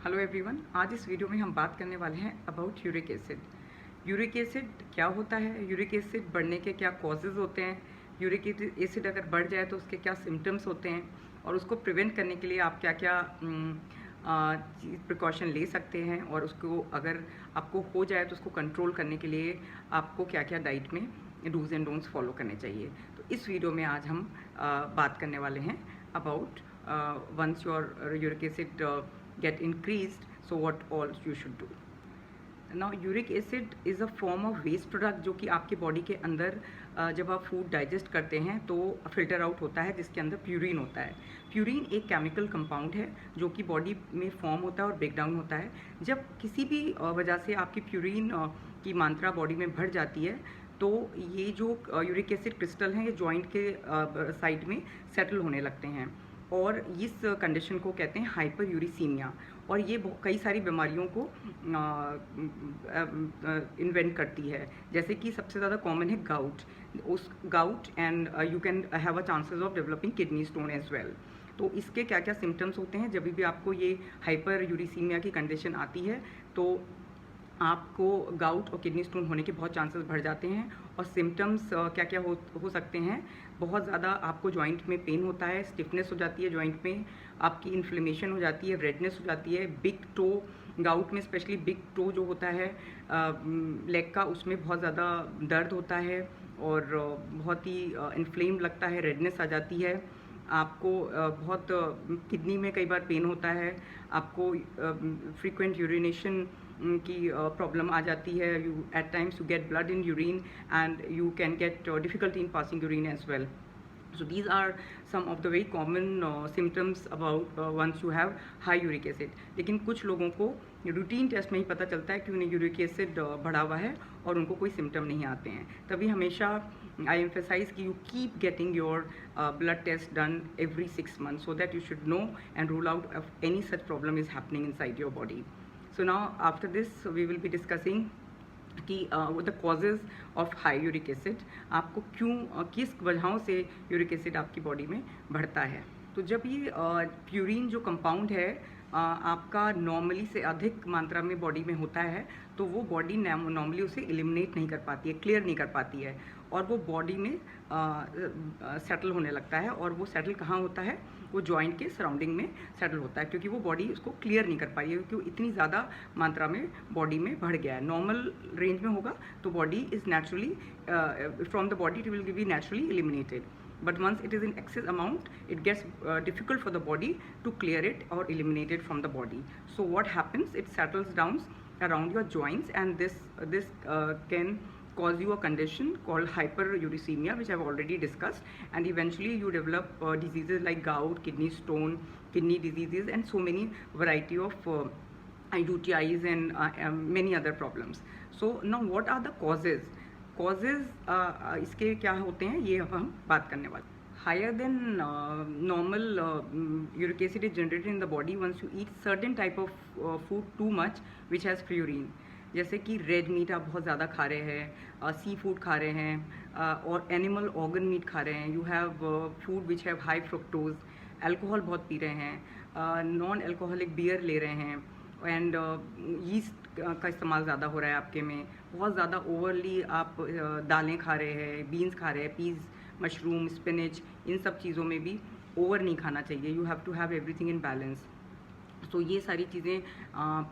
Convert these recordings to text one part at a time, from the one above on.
Hello everyone, आज इस video में हम बात करने वाले हैं about uric acid. Uric acid क्या होता है, यूरिक एसिड बढ़ने के क्या कॉजेज़ होते हैं, यूरिक एसिड अगर बढ़ जाए तो उसके क्या सिम्टम्स होते हैं और उसको प्रिवेंट करने के लिए आप क्या क्या प्रिकॉशन ले सकते हैं, और उसको अगर आपको हो जाए तो उसको कंट्रोल करने के लिए आपको क्या क्या डाइट में डूज एंड डोंट्स फॉलो करने चाहिए। तो इस वीडियो में आज हम बात करने वाले हैं about once your uric acid get increased, so what all you should do. Now uric acid is a form of waste product जो कि आपके बॉडी के अंदर जब आप फूड डाइजेस्ट करते हैं तो फिल्टर आउट होता है, जिसके अंदर प्यूरिन होता है। प्यूरिन एक केमिकल कंपाउंड है जो कि बॉडी में फॉर्म होता है और ब्रेक डाउन होता है। जब किसी भी वजह से आपकी प्यूरिन की मात्रा बॉडी में बढ़ जाती है तो ये जो यूरिक एसिड क्रिस्टल हैं ये जॉइंट के साइड में सेटल होने लगते हैं, और इस कंडीशन को कहते हैं हाइपर यूरिसीमिया। और ये कई सारी बीमारियों को इन्वेंट करती है, जैसे कि सबसे ज़्यादा कॉमन है गाउट। उस gout and you can have a chances of developing kidney stone age well. तो इसके क्या क्या सिम्टम्स होते हैं जब भी आपको ये हाइपर यूरिसीमिया की कंडीशन आती है, तो आपको गाउट और किडनी स्टोन होने के बहुत चांसेस बढ़ जाते हैं। और सिम्टम्स क्या क्या हो सकते हैं, बहुत ज़्यादा आपको जॉइंट में पेन होता है, स्टिफनेस हो जाती है जॉइंट में, आपकी इन्फ्लेमेशन हो जाती है, रेडनेस हो जाती है, बिग टो, गाउट में स्पेशली बिग टो जो होता है लेग का, उसमें बहुत ज़्यादा दर्द होता है और बहुत ही इन्फ्लेम लगता है, रेडनेस आ जाती है। आपको बहुत किडनी में कई बार पेन होता है, आपको फ्रीक्वेंट यूरिनेशन की प्रॉब्लम आ जाती है, you at times you get blood in urine and you can get difficulty in passing urine as well. So these are some of the very common symptoms about once you have high uric acid. लेकिन कुछ लोगों को routine test में ही पता चलता है कि उन्हें यूरिक एसिड बढ़ा हुआ है और उनको कोई सिम्टम नहीं आते हैं। तभी हमेशा आई एम्फेसाइज कि you keep getting your blood test done every 6 months so that you should know and rule out if any such problem is happening inside your body. So now after this we will be discussing कि the causes of high uric acid, आपको क्यों किस वजहों से uric acid आपकी body में बढ़ता है। तो जब ये प्यूरिन जो कंपाउंड है आपका नॉर्मली से अधिक मात्रा में बॉडी में होता है, तो वो बॉडी नॉर्मली उसे एलिमिनेट नहीं कर पाती है, क्लियर नहीं कर पाती है, और वो बॉडी में सेटल होने लगता है। और वो सेटल कहाँ होता है, वो जॉइंट के सराउंडिंग में सेटल होता है, क्योंकि वो बॉडी उसको क्लियर नहीं कर पाई है, क्योंकि इतनी ज़्यादा मात्रा में बॉडी में बढ़ गया है। नॉर्मल रेंज में होगा तो body is naturally from the body it will be naturally eliminated, but once it is in excess amount it gets difficult for the body to clear it or eliminate it from the body. So what happens, it settles down around your joints, and this can cause you a condition called hyperuricemia, which I've already discussed, and eventually you develop diseases like gout, kidney stone, kidney diseases, and so many variety of UTIs and many other problems. So now what are the causes? इसके क्या होते हैं ये अब हम बात करने वाले। Higher than normal uric acid is generated in the body once you eat certain type of food too much which has purine. जैसे कि रेड मीट आप बहुत ज़्यादा खा रहे हैं, सी फूड खा रहे हैं, और एनिमल ऑर्गन मीट खा रहे हैं, you have food which have high fructose, alcohol बहुत पी रहे हैं, नॉन अल्कोहलिक बियर ले रहे हैं, एंड यीस्ट का इस्तेमाल ज़्यादा हो रहा है आपके में, बहुत ज़्यादा ओवरली आप दालें खा रहे हैं, बीन्स खा रहे हैं, पीज़, मशरूम, स्पिनच, इन सब चीज़ों में भी ओवर नहीं खाना चाहिए। You have to have everything in balance. तो ये सारी चीज़ें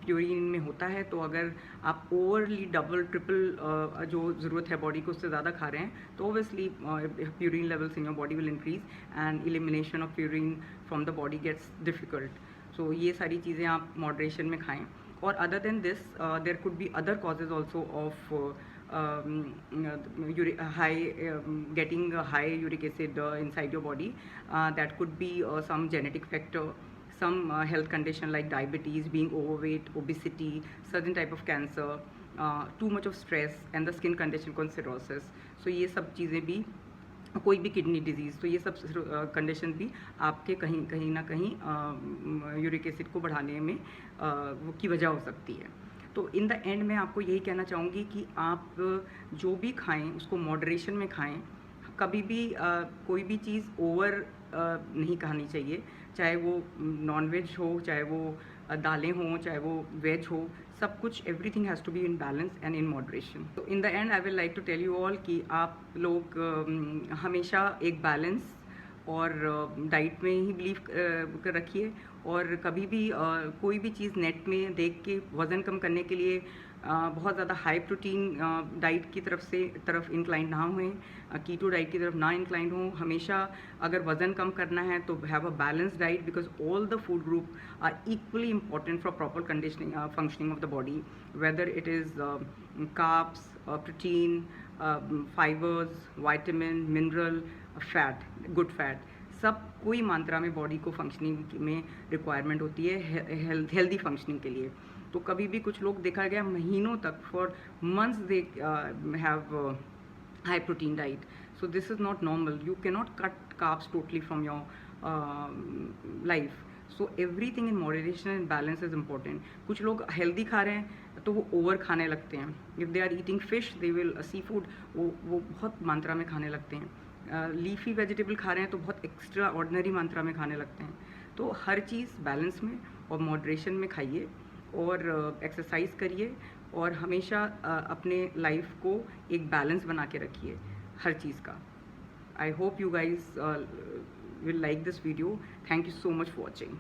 प्यूरिन में होता है, तो अगर आप ओवरली डबल ट्रिपल जो ज़रूरत है बॉडी को उससे ज़्यादा खा रहे हैं तो obviously purine levels in your body will increase and elimination of purine from the body gets difficult. So ये सारी चीज़ें आप मॉडरेशन में खाएं। और other than this there could be other causes also of getting high uric acid inside your body. That could be some genetic factor, some health condition like diabetes, being overweight, obesity, certain type of cancer, too much of stress, and the skin condition called cirrhosis. So ये सब चीज़ें भी, कोई भी kidney disease, तो ये सब condition भी आपके कहीं ना कहीं यूरिक एसिड को बढ़ाने में की वजह हो सकती है। तो इन द एंड मैं आपको यही कहना चाहूँगी कि आप जो भी खाएं उसको मॉडरेशन में खाएं। कभी भी कोई भी चीज़ ओवर नहीं खानी चाहिए, चाहे वो नॉनवेज हो, चाहे वो दालें हों चाहे वो वेज हो, सब कुछ everything has to be in balance and in moderation. तो in the end I will like to tell you all कि आप लोग हमेशा एक बैलेंस और डाइट में ही बिलीव कर रखिए, और कभी भी कोई भी चीज़ नेट में देख के वज़न कम करने के लिए बहुत ज़्यादा हाई प्रोटीन डाइट की तरफ इंक्लाइन ना हुए, कीटो डाइट की तरफ ना इंक्लाइन हो। हमेशा अगर वज़न कम करना है तो have a balance diet, because all the food group are equally important for proper conditioning functioning of the body, whether it is carbs, protein, fibres, vitamin, mineral, fat, good fat, सब कोई मात्रा में बॉडी को functioning में requirement होती है healthy functioning के लिए। तो कभी भी कुछ लोग देखा गया महीनों तक for months they have high protein diet, so this is not normal. You cannot cut carbs totally from your life, so everything in moderation and balance is important. कुछ लोग हेल्दी खा रहे हैं तो वो ओवर खाने लगते हैं। If they are eating fish they will seafood, वो बहुत मात्रा में खाने लगते हैं। लीफी वेजिटेबल खा रहे हैं तो बहुत एक्स्ट्रा ऑर्डिनरी मात्रा में खाने लगते हैं। तो हर चीज़ बैलेंस में और मॉडरेशन में खाइए, और एक्सरसाइज करिए, और हमेशा अपने लाइफ को एक बैलेंस बना के रखिए हर चीज़ का। I hope you guys will like this video. Thank you so much for watching.